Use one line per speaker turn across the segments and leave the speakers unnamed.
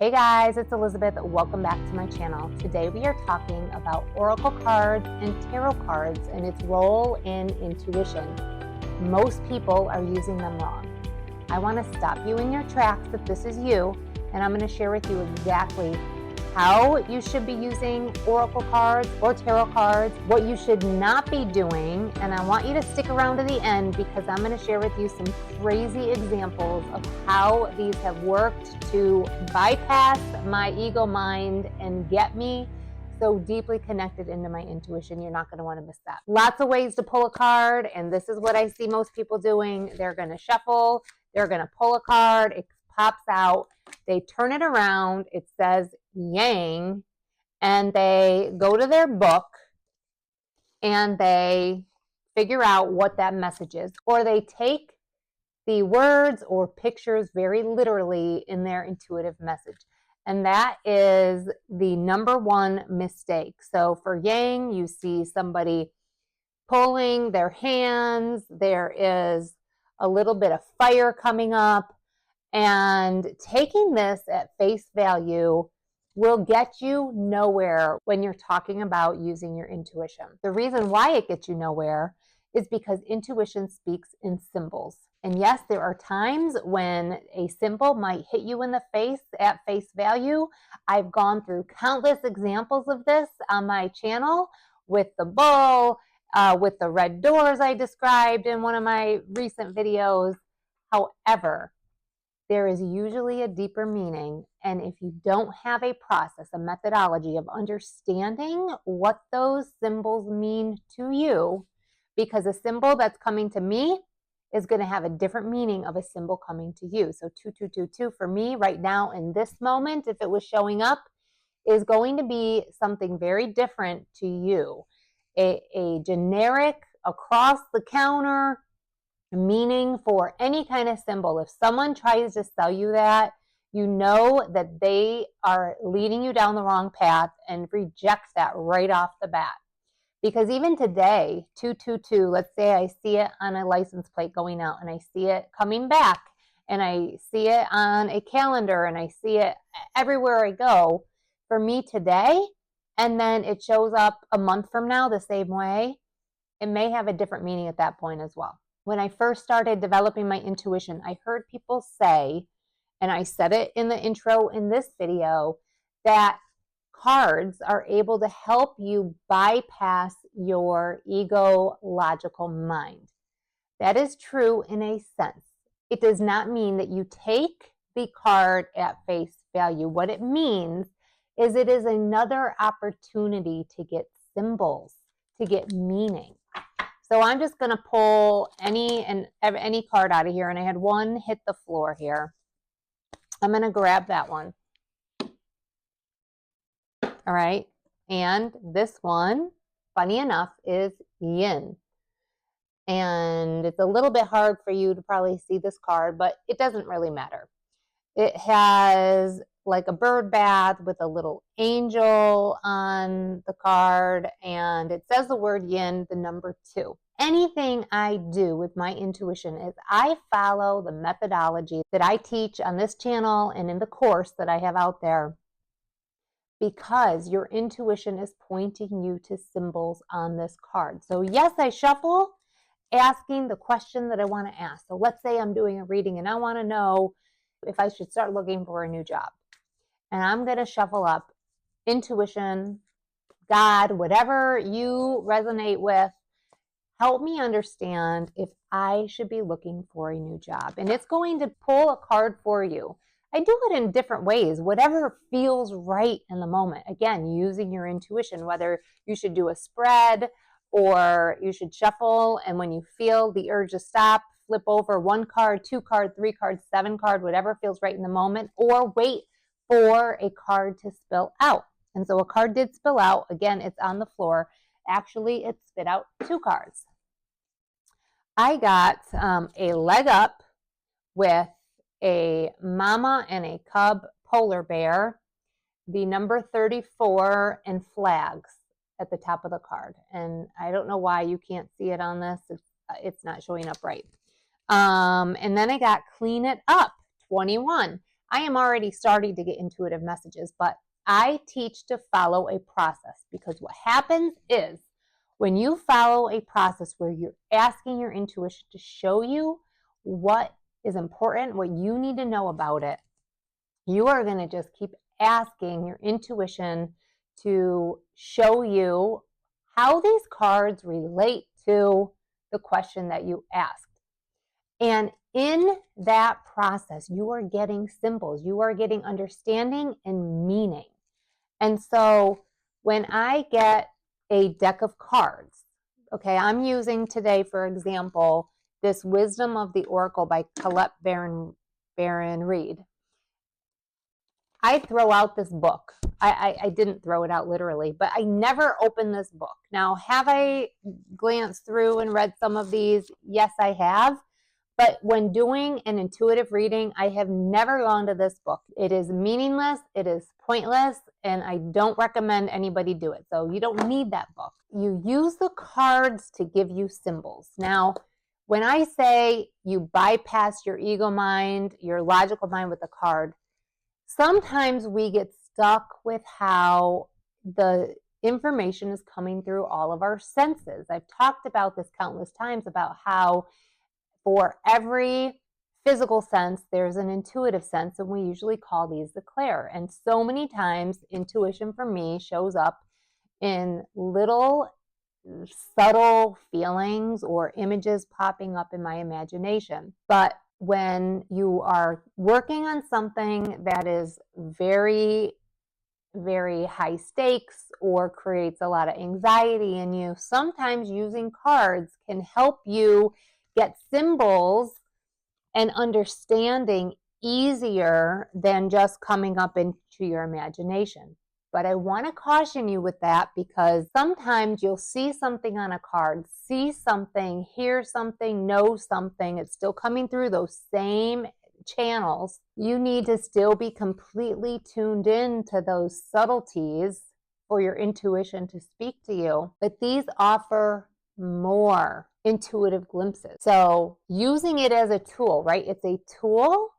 Hey guys, it's Elizabeth. Welcome back to my channel. Today we are talking about oracle cards and tarot cards and its role in intuition. Most people are using them wrong. I want to stop you in your tracks if this is you, and I'm going to share with you exactly how you should be using oracle cards or tarot cards, what you should not be doing, and I want you to stick around to the end because I'm going to share with you some crazy examples of how these have worked to bypass my ego mind and get me so deeply connected into my intuition. You're not going to want to miss that. Lots of ways to pull a card, and this is what I see most people doing. They're going to shuffle, they're going to pull a card, it pops out, they turn it around, it says yang, and they go to their book and they figure out what that message is, or they take the words or pictures very literally in their intuitive message. And that is the number one mistake. So for yang, you see somebody pulling their hands, there is a little bit of fire coming up, and taking this at face value will get you nowhere when you're talking about using your intuition. The reason why it gets you nowhere is because intuition speaks in symbols. And yes, there are times when a symbol might hit you in the face at face value. I've gone through countless examples of this on my channel with the bull, with the red doors I described in one of my recent videos. However, there is usually a deeper meaning, and if you don't have a process, a methodology of understanding what those symbols mean to you, because a symbol that's coming to me is going to have a different meaning of a symbol coming to you. So 2222 for me right now in this moment, if it was showing up, is going to be something very different to you. A generic, across the counter meaning for any kind of symbol. If someone tries to sell you that, you know that they are leading you down the wrong path, and reject that right off the bat. Because even today, 222, let's say I see it on a license plate going out, and I see it coming back, and I see it on a calendar, and I see it everywhere I go. For me today, and then it shows up a month from now the same way, it may have a different meaning at that point as well. When I first started developing my intuition, I heard people say, and I said it in the intro in this video, that cards are able to help you bypass your ego logical mind. That is true in a sense. It does not mean that you take the card at face value. What it means is it is another opportunity to get symbols, to get meaning. So I'm just going to pull any card out of here, and I had one hit the floor here. I'm going to grab that one. All right, and this one, funny enough, is yin. And it's a little bit hard for you to probably see this card, but it doesn't really matter. It has like a bird bath with a little angel on the card, and it says the word yin, the number 2. Anything I do with my intuition is I follow the methodology that I teach on this channel and in the course that I have out there, because your intuition is pointing you to symbols on this card. So yes, I shuffle, asking the question that I want to ask. So let's say I'm doing a reading and I want to know if I should start looking for a new job. And I'm going to shuffle up intuition, God, whatever you resonate with. Help me understand if I should be looking for a new job. And it's going to pull a card for you. I do it in different ways, whatever feels right in the moment. Again, using your intuition, whether you should do a spread or you should shuffle, and when you feel the urge to stop, flip over 1 card, 2 card, 3 card, 7 card, whatever feels right in the moment, or wait for a card to spill out. And so a card did spill out. Again, it's on the floor. Actually, it spit out 2 cards. I got a leg up with a mama and a cub polar bear, the number 34, and flags at the top of the card. And I don't know why you can't see it on this. It's not showing up right. And then I got clean it up, 21. I am already starting to get intuitive messages, but I teach to follow a process, because what happens is when you follow a process where you're asking your intuition to show you what is important, what you need to know about it, you are going to just keep asking your intuition to show you how these cards relate to the question that you asked. And in that process, you are getting symbols, you are getting understanding and meaning. And so when I get a deck of cards, okay, I'm using today, for example, this Wisdom of the Oracle by Colette Baron Reed. I throw out this book. I didn't throw it out literally, but I never opened this book. Now, have I glanced through and read some of these? Yes, I have. But when doing an intuitive reading, I have never gone to this book. It is meaningless, it is pointless, and I don't recommend anybody do it. So you don't need that book. You use the cards to give you symbols. Now, when I say you bypass your ego mind, your logical mind with the card, sometimes we get stuck with how the information is coming through all of our senses. I've talked about this countless times about how for every physical sense, there's an intuitive sense, and we usually call these the clair. And so many times, intuition for me shows up in little subtle feelings or images popping up in my imagination. But when you are working on something that is very, very high stakes or creates a lot of anxiety in you, sometimes using cards can help you get symbols and understanding easier than just coming up into your imagination. But I want to caution you with that, because sometimes you'll see something on a card, see something, hear something, know something. It's still coming through those same channels. You need to still be completely tuned in to those subtleties for your intuition to speak to you. But these offer more intuitive glimpses. So using it as a tool, right? It's a tool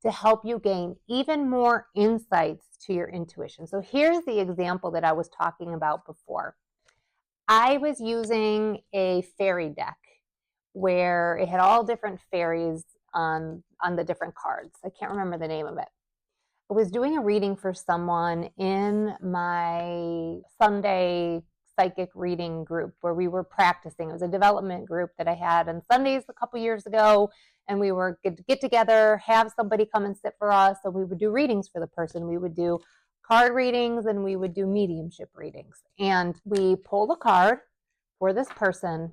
to help you gain even more insights to your intuition. So here's the example that I was talking about before. I was using a fairy deck where it had all different fairies on the different cards. I can't remember the name of it. I was doing a reading for someone in my Sunday psychic reading group where we were practicing. It was a development group that I had on Sundays a couple years ago, and we were get together, have somebody come and sit for us, and we would do readings for the person. We would do card readings and we would do mediumship readings. And we pulled a card for this person,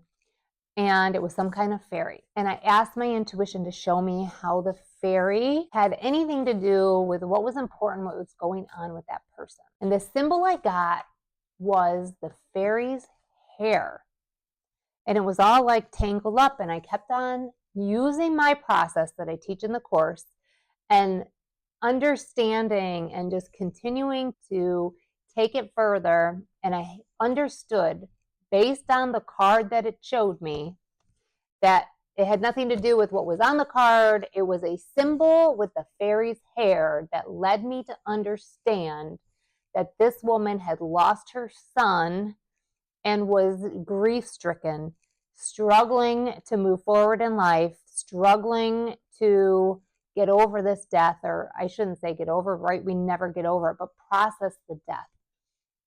and it was some kind of fairy. And I asked my intuition to show me how the fairy had anything to do with what was important, what was going on with that person. And the symbol I got was the fairy's hair. And it was all like tangled up, and I kept on using my process that I teach in the course and understanding and just continuing to take it further. And I understood, based on the card that it showed me, that it had nothing to do with what was on the card. It was a symbol with the fairy's hair that led me to understand that this woman had lost her son and was grief-stricken, struggling to move forward in life, struggling to get over this death, or I shouldn't say get over, right? We never get over it, but process the death.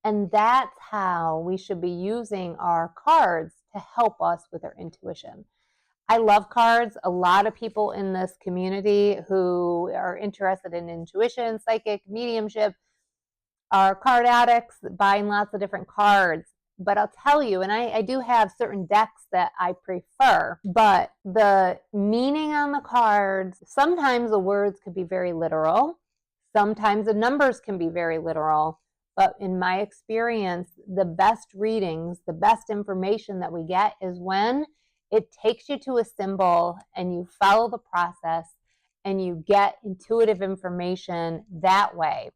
And that's how we should be using our cards to help us with our intuition. I love cards. A lot of people in this community who are interested in intuition, psychic, mediumship, are card addicts, buying lots of different cards. But I'll tell you, and I do have certain decks that I prefer, but the meaning on the cards, sometimes the words could be very literal. Sometimes the numbers can be very literal. But in my experience, the best readings, the best information that we get is when it takes you to a symbol and you follow the process and you get intuitive information that way.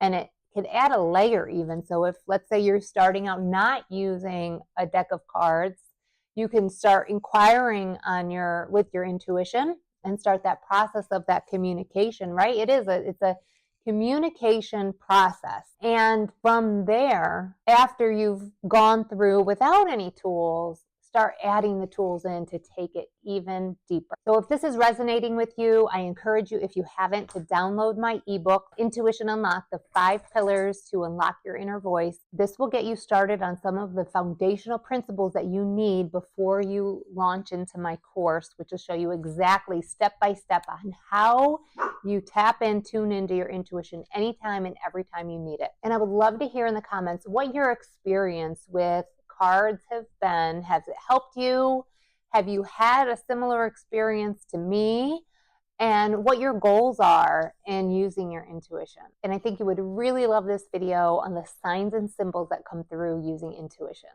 And it could add a layer even. So if, let's say, you're starting out not using a deck of cards, you can start inquiring with your intuition and start that process of that communication, right? It's a communication process. And from there, after you've gone through without any tools, start adding the tools in to take it even deeper. So if this is resonating with you, I encourage you, if you haven't, to download my ebook, Intuition Unlocked, the 5 Pillars to Unlock Your Inner Voice. This will get you started on some of the foundational principles that you need before you launch into my course, which will show you exactly step by step on how you tap in, tune into your intuition anytime and every time you need it. And I would love to hear in the comments what your experience with cards have been. Has it helped you? Have you had a similar experience to me? And what your goals are in using your intuition. And I think you would really love this video on the signs and symbols that come through using intuition.